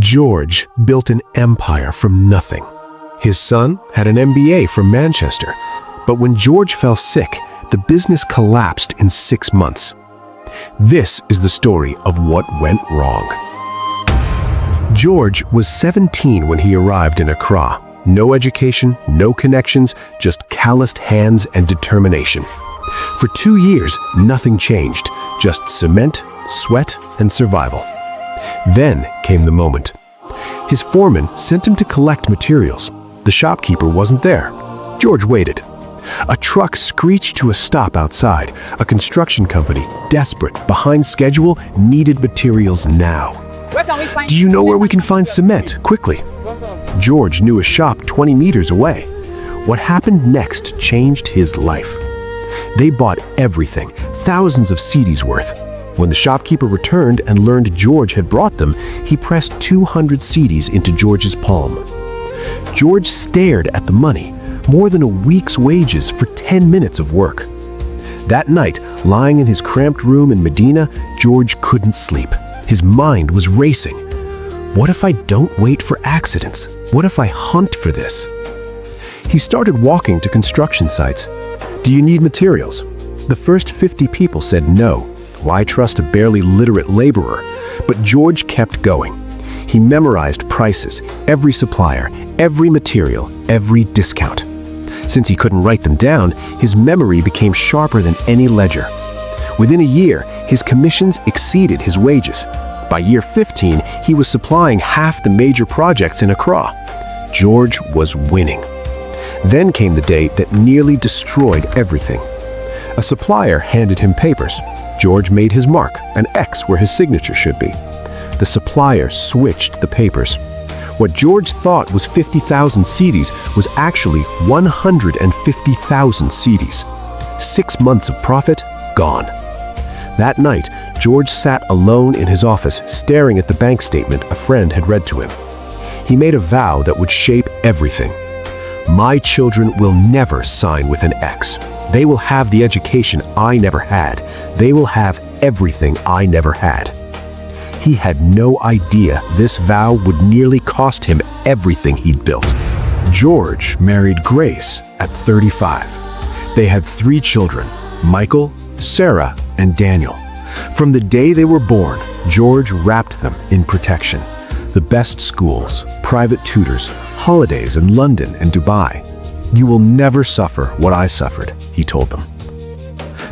George built an empire from nothing. His son had an MBA from Manchester, but when George fell sick, the business collapsed in 6 months. This is the story of what went wrong. George was 17 when he arrived in Accra. No education, no connections, just calloused hands and determination. For 2 years, nothing changed, just cement, sweat, and survival. Then came the moment. His foreman sent him to collect materials. The shopkeeper wasn't there. George waited. A truck screeched to a stop outside. A construction company, desperate, behind schedule, needed materials now. "Do you know where we can find cement? Quickly." George knew a shop 20 meters away. What happened next changed his life. They bought everything, thousands of Cedis worth. When the shopkeeper returned and learned George had brought them, he pressed 200 Cedis into George's palm. George stared at the money, more than a week's wages for 10 minutes of work. That night, lying in his cramped room in Medina, George couldn't sleep. His mind was racing. What if I don't wait for accidents? What if I hunt for this? He started walking to construction sites. "Do you need materials?" The first 50 people said no. Why trust a barely literate laborer? But George kept going. He memorized prices, every supplier, every material, every discount. Since he couldn't write them down, his memory became sharper than any ledger. Within a year, his commissions exceeded his wages. By year 15, he was supplying half the major projects in Accra. George was winning. Then came the day that nearly destroyed everything. A supplier handed him papers. George made his mark, an X where his signature should be. The supplier switched the papers. What George thought was 50,000 Cedis was actually 150,000 Cedis. 6 months of profit, gone. That night, George sat alone in his office, staring at the bank statement a friend had read to him. He made a vow that would shape everything. "My children will never sign with an X. They will have the education I never had. They will have everything I never had." He had no idea this vow would nearly cost him everything he'd built. George married Grace at 35. They had 3 children, Michael, Sarah, and Daniel. From the day they were born, George wrapped them in protection. The best schools, private tutors, holidays in London and Dubai. "You will never suffer what I suffered," he told them.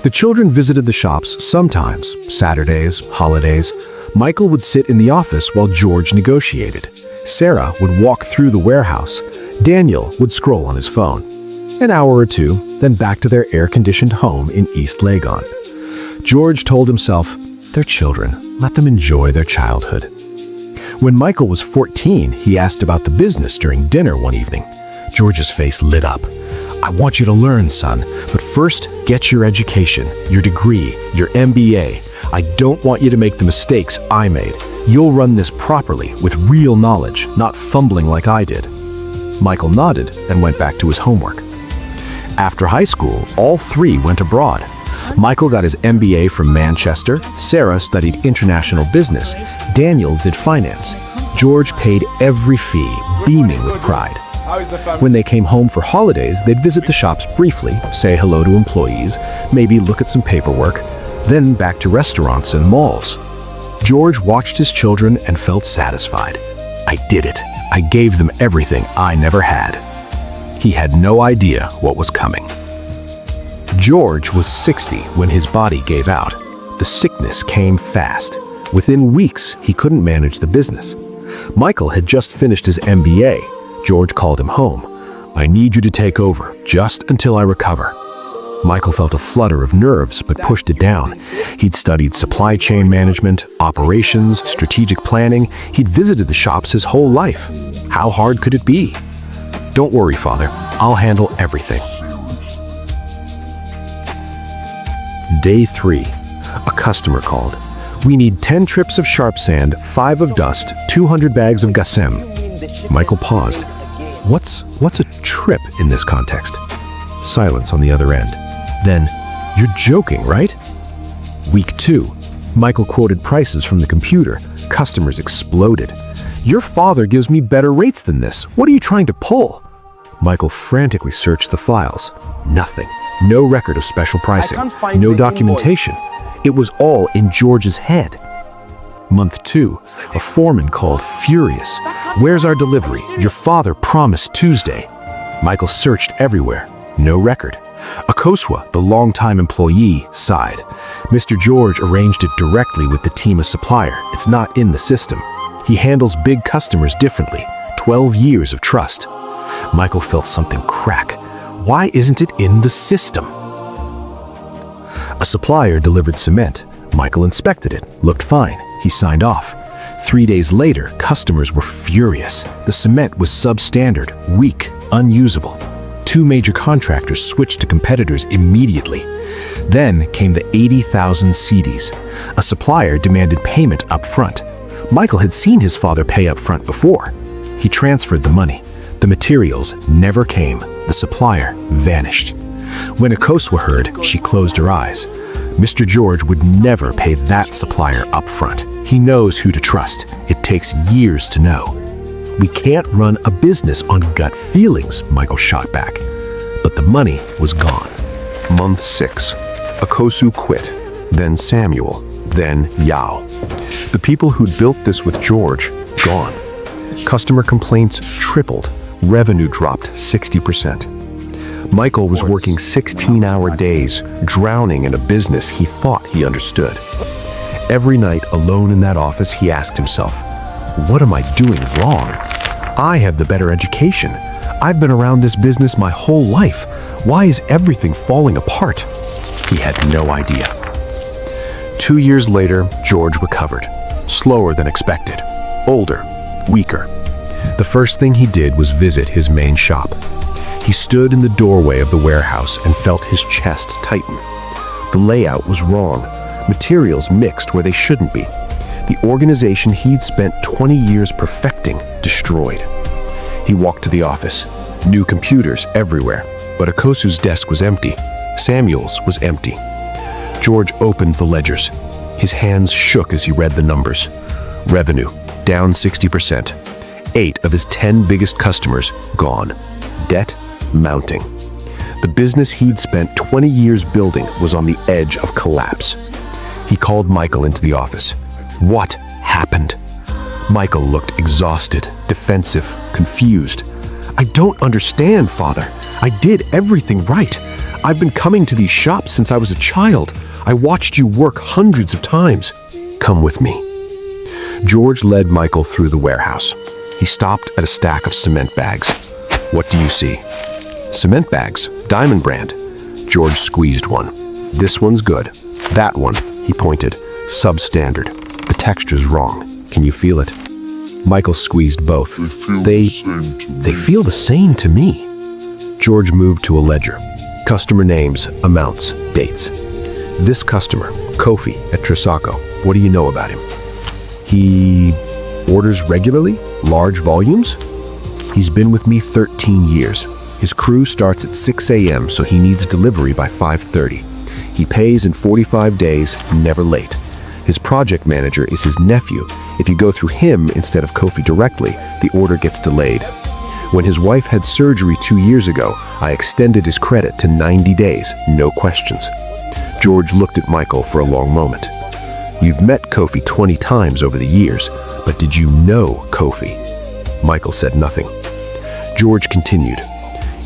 The children visited the shops sometimes, Saturdays, holidays. Michael would sit in the office while George negotiated. Sarah would walk through the warehouse. Daniel would scroll on his phone. An hour or two, then back to their air-conditioned home in East Legon. George told himself, "They're children. Let them enjoy their childhood." When Michael was 14, he asked about the business during dinner one evening. George's face lit up. "I want you to learn, son, but first get your education, your degree, your MBA. I don't want you to make the mistakes I made. You'll run this properly with real knowledge, not fumbling like I did." Michael nodded and went back to his homework. After high school, all 3 went abroad. Michael got his MBA from Manchester, Sarah studied international business, Daniel did finance. George paid every fee, beaming with pride. When they came home for holidays, they'd visit the shops briefly, say hello to employees, maybe look at some paperwork, then back to restaurants and malls. George watched his children and felt satisfied. "I did it. I gave them everything I never had." He had no idea what was coming. George was 60 when his body gave out. The sickness came fast. Within weeks, he couldn't manage the business. Michael had just finished his MBA. George called him home. "I need you to take over, just until I recover." Michael felt a flutter of nerves, but pushed it down. He'd studied supply chain management, operations, strategic planning. He'd visited the shops his whole life. How hard could it be? "Don't worry, Father. I'll handle everything." Day 3. A customer called. "We need 10 trips of sharp sand, 5 of dust, 200 bags of gassem." Michael paused. What's a trip in this context? Silence on the other end. Then, "You're joking, right?" Week 2. Michael quoted prices from the computer. Customers exploded. Your father gives me better rates than this. What are you trying to pull? Michael frantically searched the files. Nothing. No record of special pricing. No documentation. It was all in George's head. Month 2, a foreman called furious. Where's our delivery? Your father promised Tuesday. Michael searched everywhere. No record. Akosua, the longtime employee, sighed. Mr. George arranged it directly with the team of Supplier. It's not in the system. He handles big customers differently. 12 years of trust. Michael felt something crack. Why isn't it in the system? A supplier delivered cement. Michael inspected it. Looked fine. He signed off. 3 days later, customers were furious. The cement was substandard, weak, unusable. 2 major contractors switched to competitors immediately. Then came the 80,000 Cedis. A supplier demanded payment up front. Michael had seen his father pay up front before. He transferred the money. The materials never came. The supplier vanished. When Akosua heard, she closed her eyes. Mr. George would never pay that supplier up front. He knows who to trust. It takes years to know. We can't run a business on gut feelings, Michael shot back. But the money was gone. Month 6. Akosu quit. Then Samuel. Then Yao. The people who'd built this with George, gone. Customer complaints tripled. Revenue dropped 60%. Michael was working 16-hour days, drowning in a business he thought he understood. Every night, alone in that office, he asked himself, what am I doing wrong? I have the better education. I've been around this business my whole life. Why is everything falling apart? He had no idea. 2 years later, George recovered. Slower than expected. Older. Weaker. The first thing he did was visit his main shop. He stood in the doorway of the warehouse and felt his chest tighten. The layout was wrong. Materials mixed where they shouldn't be. The organization he'd spent 20 years perfecting, destroyed. He walked to the office. New computers everywhere, but Akosu's desk was empty. Samuel's was empty. George opened the ledgers. His hands shook as he read the numbers. Revenue, down 60%. 8 of his 10 biggest customers, gone. Debt, mounting. The business he'd spent 20 years building was on the edge of collapse. He called Michael into the office. What happened? Michael looked exhausted, defensive, confused. I don't understand, Father. I did everything right. I've been coming to these shops since I was a child. I watched you work hundreds of times. Come with me. George led Michael through the warehouse. He stopped at a stack of cement bags. What do you see? Cement bags, Diamond brand. George squeezed one. This one's good. That one, he pointed, substandard. The texture's wrong. Can you feel it? Michael squeezed both. They feel the same to me. George moved to a ledger. Customer names, amounts, dates. This customer, Kofi at Trisaco. What do you know about him? He orders regularly? Large volumes? He's been with me 13 years. His crew starts at 6 a.m., so he needs delivery by 5:30. He pays in 45 days, never late. His project manager is his nephew. If you go through him instead of Kofi directly, the order gets delayed. When his wife had surgery 2 years ago, I extended his credit to 90 days, no questions. George looked at Michael for a long moment. You've met Kofi 20 times over the years, but did you know Kofi? Michael said nothing. George continued.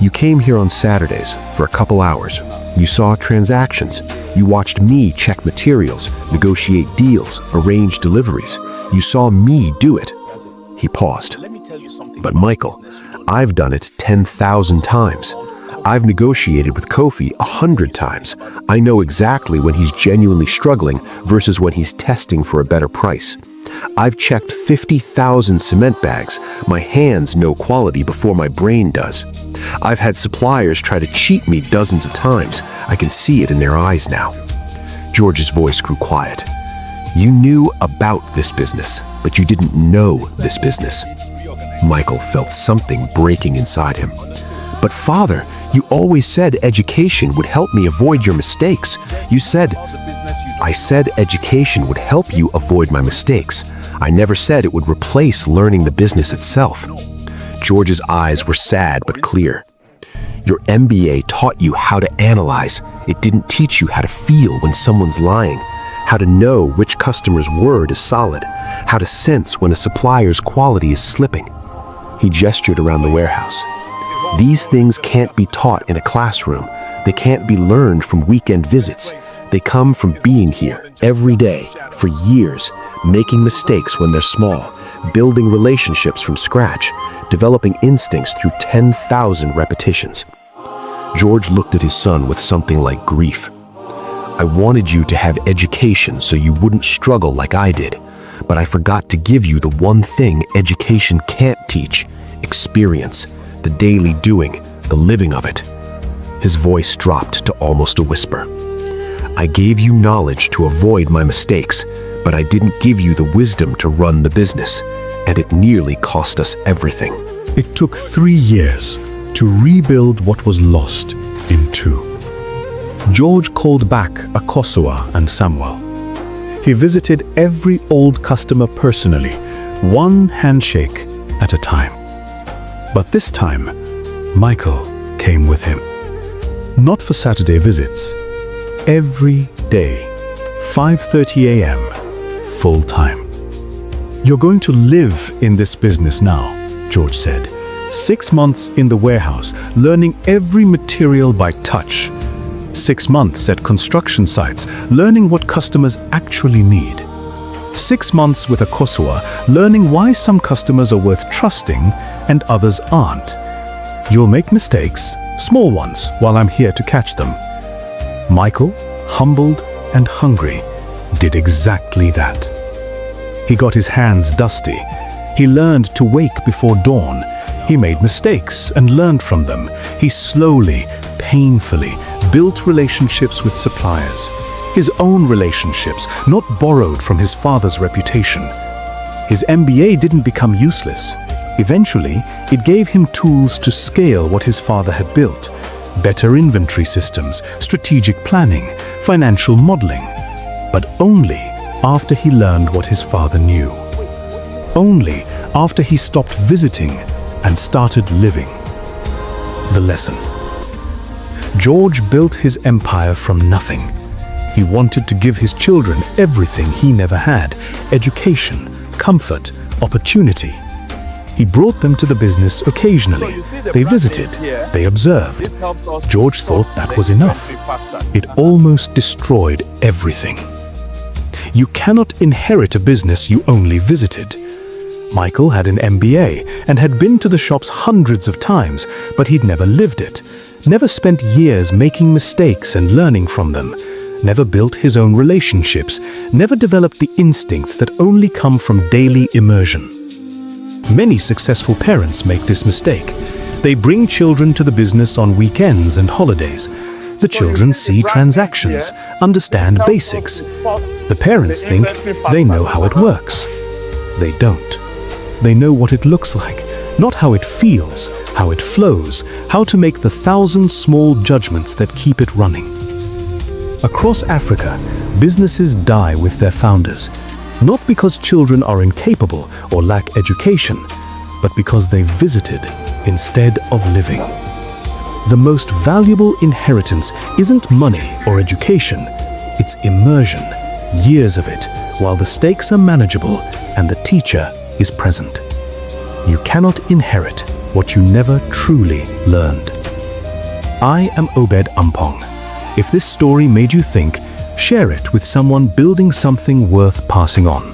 You came here on Saturdays for a couple hours. You saw transactions. You watched me check materials, negotiate deals, arrange deliveries. You saw me do it. He paused. But Michael, I've done it 10,000 times. I've negotiated with Kofi 100 times. I know exactly when he's genuinely struggling versus when he's testing for a better price. I've checked 50,000 cement bags. My hands know quality before my brain does. I've had suppliers try to cheat me dozens of times. I can see it in their eyes now. George's voice grew quiet. You knew about this business, but you didn't know this business. Michael felt something breaking inside him. But Father, you always said education would help me avoid your mistakes. I said education would help you avoid my mistakes. I never said it would replace learning the business itself. George's eyes were sad but clear. Your MBA taught you how to analyze. It didn't teach you how to feel when someone's lying, how to know which customer's word is solid, how to sense when a supplier's quality is slipping. He gestured around the warehouse. These things can't be taught in a classroom. They can't be learned from weekend visits. They come from being here every day for years, making mistakes when they're small, building relationships from scratch, developing instincts through 10,000 repetitions. George looked at his son with something like grief. I wanted you to have education so you wouldn't struggle like I did, but I forgot to give you the one thing education can't teach: experience, the daily doing, the living of it. His voice dropped to almost a whisper. I gave you knowledge to avoid my mistakes, but I didn't give you the wisdom to run the business, and it nearly cost us everything. It took 3 years to rebuild what was lost in 2. George called back Akosua and Samuel. He visited every old customer personally, one handshake at a time. But this time, Michael came with him. Not for Saturday visits. Every day, 5:30 a.m., full time. You're going to live in this business now, George said. 6 months in the warehouse, learning every material by touch. 6 months at construction sites, learning what customers actually need. 6 months with Akosua, learning why some customers are worth trusting and others aren't. You'll make mistakes, small ones, while I'm here to catch them. Michael, humbled and hungry, did exactly that. He got his hands dusty. He learned to wake before dawn. He made mistakes and learned from them. He slowly, painfully built relationships with suppliers. His own relationships, not borrowed from his father's reputation. His MBA didn't become useless. Eventually, it gave him tools to scale what his father had built. Better inventory systems, strategic planning, financial modeling. But only after he learned what his father knew. Only after he stopped visiting and started living. The lesson. George built his empire from nothing. He wanted to give his children everything he never had: education, comfort, opportunity. He brought them to the business occasionally. They visited, they observed. George thought that was enough. It almost destroyed everything. You cannot inherit a business you only visited. Michael had an MBA and had been to the shops hundreds of times, but he'd never lived it. Never spent years making mistakes and learning from them. Never built his own relationships. Never developed the instincts that only come from daily immersion. Many successful parents make this mistake. They bring children to the business on weekends and holidays. The children see transactions, understand basics. The parents think they know how it works. They don't. They know what it looks like, not how it feels, how it flows, how to make the 1,000 small judgments that keep it running. Across Africa, businesses die with their founders, not because children are incapable or lack education, but because they visited instead of living. The most valuable inheritance isn't money or education, it's immersion, years of it, while the stakes are manageable and the teacher is present. You cannot inherit what you never truly learned. I am Obed Ampong. If this story made you think, share it with someone building something worth passing on.